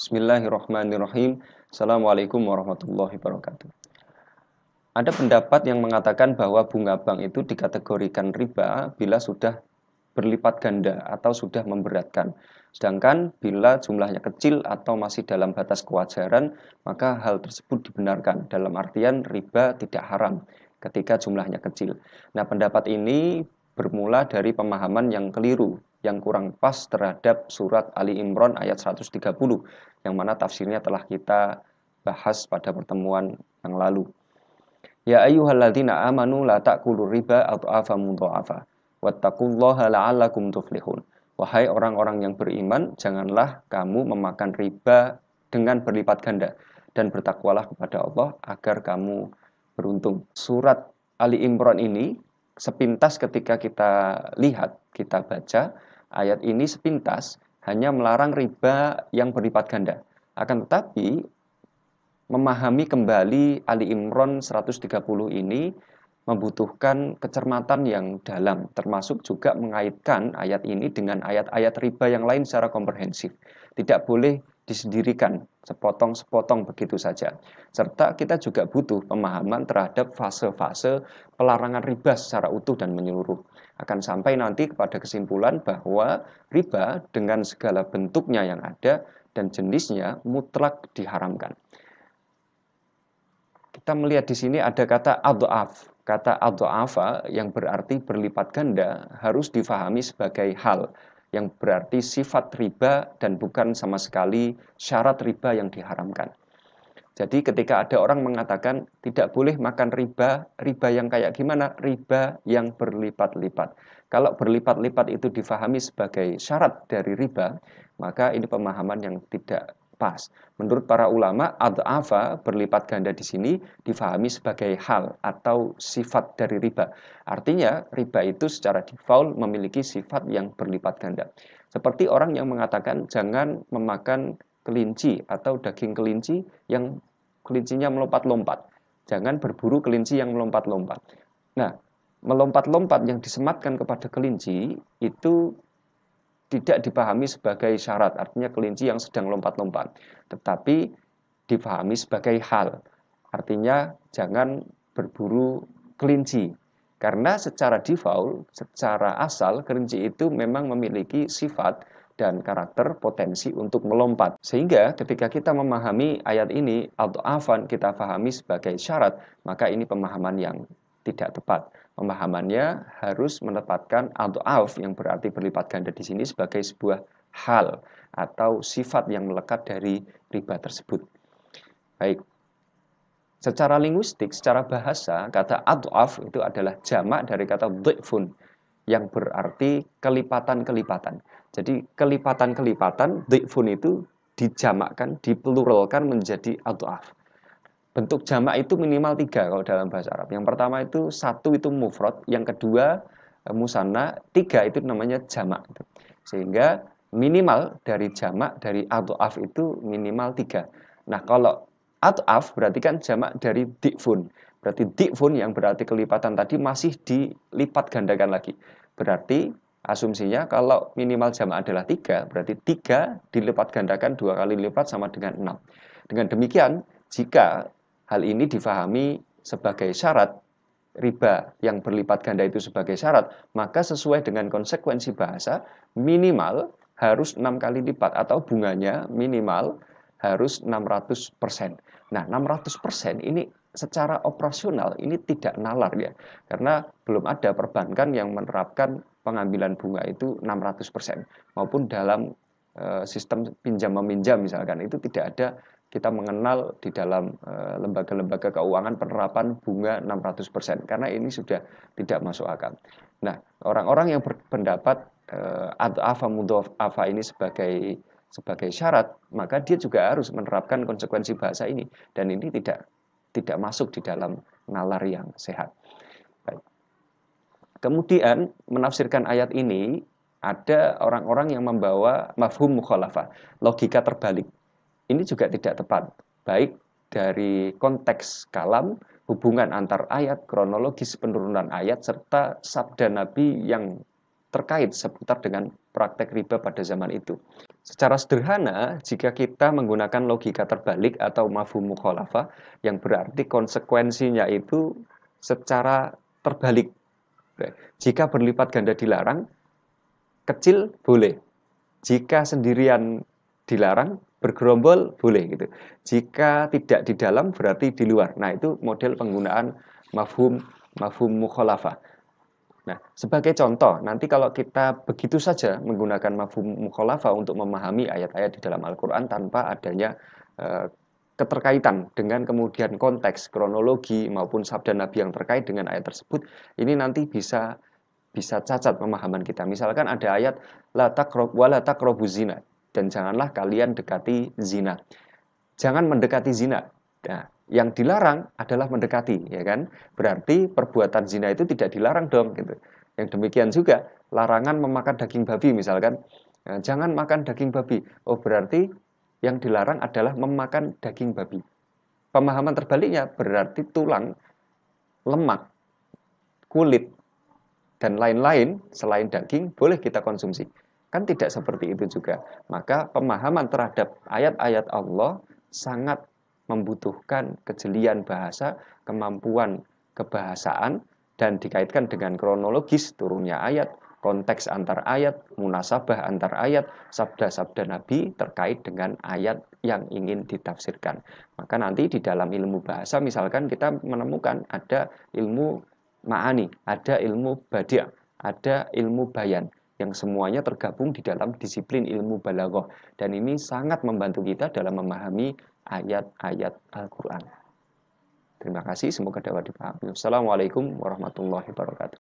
Bismillahirrahmanirrahim. Assalamualaikum warahmatullahi wabarakatuh. Ada pendapat yang mengatakan bahwa bunga bank itu dikategorikan riba bila sudah berlipat ganda atau sudah memberatkan. Sedangkan bila jumlahnya kecil atau masih dalam batas kewajaran, maka hal tersebut dibenarkan. Dalam artian riba tidak haram ketika jumlahnya kecil. Nah, pendapat ini bermula dari pemahaman yang keliru, yang kurang pas terhadap surat Ali Imran ayat 130, yang mana tafsirnya telah kita bahas pada pertemuan yang lalu. Ya ayyuhalladzina amanu la ta'kulur riba adhafa mudhafa wattaqullaha la'allakum tuflihun. Wahai orang-orang yang beriman, janganlah kamu memakan riba dengan berlipat ganda dan bertakwalah kepada Allah agar kamu beruntung. Surat Ali Imran ini sepintas ketika kita lihat, kita baca ayat ini sepintas hanya melarang riba yang berlipat ganda. Akan tetapi memahami kembali Ali Imran 130 ini membutuhkan kecermatan yang dalam, termasuk juga mengaitkan ayat ini dengan ayat-ayat riba yang lain secara komprehensif. Tidak boleh disendirikan sepotong-sepotong begitu saja. Serta kita juga butuh pemahaman terhadap fase-fase pelarangan riba secara utuh dan menyeluruh. Akan sampai nanti kepada kesimpulan bahwa riba dengan segala bentuknya yang ada dan jenisnya mutlak diharamkan. Kita melihat di sini ada kata adhaf. Kata adhafa yang berarti berlipat ganda harus difahami sebagai hal yang berarti sifat riba dan bukan sama sekali syarat riba yang diharamkan. Jadi ketika ada orang mengatakan tidak boleh makan riba, riba yang kayak gimana? Riba yang berlipat-lipat. Kalau berlipat-lipat itu difahami sebagai syarat dari riba, maka ini pemahaman yang tidak pas. Menurut para ulama, adhafa berlipat ganda di sini difahami sebagai hal atau sifat dari riba. Artinya riba itu secara default memiliki sifat yang berlipat ganda. Seperti orang yang mengatakan jangan memakan kelinci atau daging kelinci yang kelincinya melompat-lompat. Jangan berburu kelinci yang melompat-lompat. Nah, melompat-lompat yang disematkan kepada kelinci itu tidak dipahami sebagai syarat, artinya kelinci yang sedang lompat-lompat, tetapi dipahami sebagai hal, artinya jangan berburu kelinci, karena secara default, secara asal kelinci itu memang memiliki sifat dan karakter potensi untuk melompat. Sehingga ketika kita memahami ayat ini, adhafan kita pahami sebagai syarat, maka ini pemahaman yang tidak tepat. Pemahamannya harus menempatkan adhaf yang berarti berlipat ganda di sini sebagai sebuah hal atau sifat yang melekat dari riba tersebut. Baik. Secara linguistik, secara bahasa, kata adhaf itu adalah jamak dari kata dhifun yang berarti kelipatan-kelipatan. Jadi kelipatan-kelipatan, dhifun itu dijamakkan, dipluralkan menjadi adhaf. Bentuk jamak itu minimal 3 kalau dalam bahasa Arab. Yang pertama itu 1 itu mufrad, yang kedua musanna, 3 itu namanya jamak. Sehingga minimal dari jamak dari adhaf itu minimal 3. Nah, kalau adhaf berarti kan jamak dari dhifun. Berarti dhifun yang berarti kelipatan tadi masih dilipat gandakan lagi. Berarti asumsinya kalau minimal jamak adalah 3, berarti 3 dilipat gandakan 2 kali lipat sama dengan 6. Dengan demikian, jika hal ini difahami sebagai syarat, riba yang berlipat ganda itu sebagai syarat, maka sesuai dengan konsekuensi bahasa, minimal harus 6 kali lipat atau bunganya minimal harus 600%. Nah, 600% ini secara operasional ini tidak nalar ya, karena belum ada perbankan yang menerapkan pengambilan bunga itu 600%, maupun dalam sistem pinjam meminjam misalkan itu tidak ada. Kita mengenal di dalam lembaga-lembaga keuangan penerapan bunga 600%, karena ini sudah tidak masuk akal. Nah, orang-orang yang berpendapat adhafa mudhafa ini sebagai syarat, maka dia juga harus menerapkan konsekuensi bahasa ini, dan ini tidak masuk di dalam nalar yang sehat. Baik. Kemudian menafsirkan ayat ini ada orang-orang yang membawa mafhum mukhalafah, logika terbalik. Ini juga tidak tepat, baik dari konteks kalam, hubungan antar ayat, kronologis penurunan ayat, serta sabda Nabi yang terkait seputar dengan praktek riba pada zaman itu. Secara sederhana, jika kita menggunakan logika terbalik atau mafhum mukhalafah, yang berarti konsekuensinya itu secara terbalik. Jika berlipat ganda dilarang, kecil boleh. Jika sendirian dilarang, bergerombol boleh gitu. Jika tidak di dalam berarti di luar. Nah, itu model penggunaan mafhum mukhalafah. Nah, sebagai contoh, nanti kalau kita begitu saja menggunakan mafhum mukhalafah untuk memahami ayat-ayat di dalam Al-Qur'an tanpa adanya eh, keterkaitan dengan kemudian konteks, kronologi maupun sabda Nabi yang terkait dengan ayat tersebut, ini nanti bisa cacat pemahaman kita. Misalkan ada ayat wala taqrabu zina, dan janganlah kalian dekati zina. Jangan mendekati zina. Nah, yang dilarang adalah mendekati, ya kan? Berarti perbuatan zina itu tidak dilarang dong gitu. Yang demikian juga larangan memakan daging babi misalkan. Nah, jangan makan daging babi. Oh, berarti yang dilarang adalah memakan daging babi. Pemahaman terbaliknya berarti tulang, lemak, kulit, dan lain-lain selain daging boleh kita konsumsi. Kan tidak seperti itu juga. Maka pemahaman terhadap ayat-ayat Allah sangat membutuhkan kejelian bahasa, kemampuan kebahasaan, dan dikaitkan dengan kronologis turunnya ayat, konteks antar ayat, munasabah antar ayat, sabda-sabda Nabi terkait dengan ayat yang ingin ditafsirkan. Maka nanti di dalam ilmu bahasa misalkan kita menemukan ada ilmu ma'ani, ada ilmu badi', ada ilmu bayan, yang semuanya tergabung di dalam disiplin ilmu balaghah, dan ini sangat membantu kita dalam memahami ayat-ayat Al-Qur'an. Terima kasih, semoga dapat dipahami. Wassalamualaikum warahmatullahi wabarakatuh.